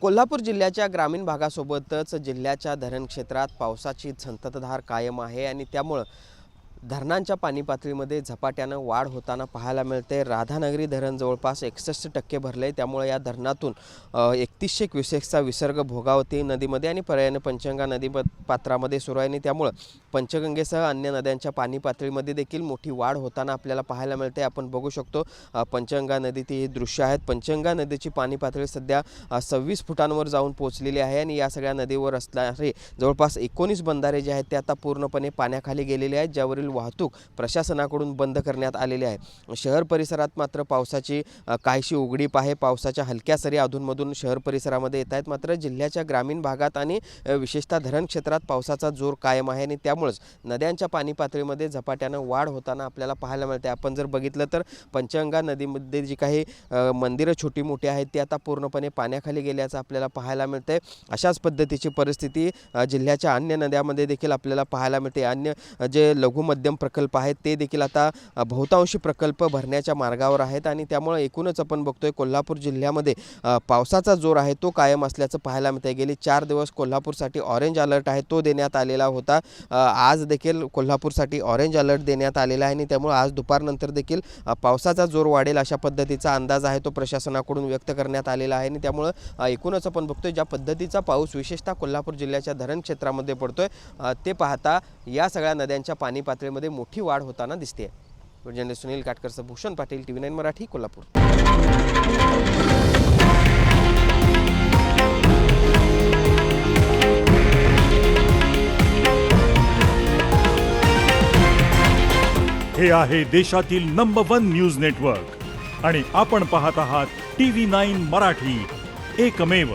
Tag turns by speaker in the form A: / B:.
A: कोल्हापूर जिल्ह्याच्या ग्रामीण भागासोबतच जिल्ह्याच्या धरण क्षेत्रात पावसाची संततधार कायम आहे आणि त्यामुळे धरणांच्या पाणी पातळीमध्ये झपाट्यानं वाढ होताना पाहायला मिळते। राधानगरी धरण जवळपास 61% भरले, त्यामुळे या धरणातून 3100 क्युसेक्सचा विसर्ग भोगावती नदीमध्ये आणि पर्यायाने पंचगंगा नदी पात्रामध्ये सुरू आहे आणि त्यामुळे पंचगंगेसह अन्य नद्यांच्या पाणी पातळीमध्ये देखील मोठी वाढ होताना आपल्याला पाहायला मिळते। आपण बघू शकतो पंचगंगा नदीची ही दृश्य आहेत। पंचगंगा नदीची पाणी पातळी सध्या 26 फुटांवर जाऊन पोहोचलेली आहे आणि या सगळ्या नदीवर असणारे जवळपास 19 बंधारे जे आहेत ते आता पूर्णपणे पाण्याखाली गेलेले आहेत, ज्यावरील वाहतूक प्रशासनाकडून बंद करण्यात आलेली आहे। शहर परिसरात मात्र पावसाची काहीशी उघडीप आहे। पावसाच्या हलक्या सरी अधूनमधून शहर परिसरामध्ये येत आहेत, मात्र जिल्ह्याच्या ग्रामीण भागात आणि विशेषतः धरण क्षेत्रात पावसाचा जोर कायम आहे आणि त्यामुळेच नद्यांच्या पाणी पातळीमध्ये झपाट्यानं वाढ होताना आपल्याला पाहायला मिळते। आपण जर बघितलं तर पंचगंगा नदीमध्ये जी काही मंदिरं छोटी मोठी आहेत ती आता पूर्णपणे पाण्याखाली गेल्याचं आपल्याला पाहायला मिळते। अशाच पद्धतीची परिस्थिती जिल्ह्याच्या अन्य नद्यांमध्ये देखील आपल्याला पाहायला मिळते। अन्य जे लघु मध्यम प्रकल्प आहेत ते देखील आता बहुतांशी प्रकल्प भरण्याच्या मार्गावर आहेत आणि त्यामुळे एकूणच आपण बघतोय कोल्हापूर जिल्ह्यामध्ये पावसाचा जोर आहे तो कायम असल्याचं पाहायला मिळते। गेली 4 दिवस कोल्हापूरसाठी ऑरेंज अलर्ट आहे तो देण्यात आलेला होता। आज देखील कोल्हापूरसाठी ऑरेंज अलर्ट देण्यात आलेला आहे आणि त्यामुळे आज दुपारनंतर देखील पावसाचा जोर वाढेल अशा पद्धतीचा अंदाज आहे तो प्रशासनाकडून व्यक्त करण्यात आलेला आहे आणि त्यामुळे एकूणच आपण बघतोय ज्या पद्धतीचा पाऊस विशेषतः कोल्हापूर जिल्ह्याच्या धरण क्षेत्रामध्ये पडतोय ते पाहता या सगळ्या नद्यांच्या पाणी पातळीमध्ये मोठी वाढ होताना दिसते। जर्नलिस्ट सुनील काटकरसह भूषण पाटील, TV9 मराठी, कोल्हापूर।
B: हे आहे देशातील नंबर 1 न्यूज नेटवर्क आणि आपण पाहत आहात TV9 मराठी, एकमेव।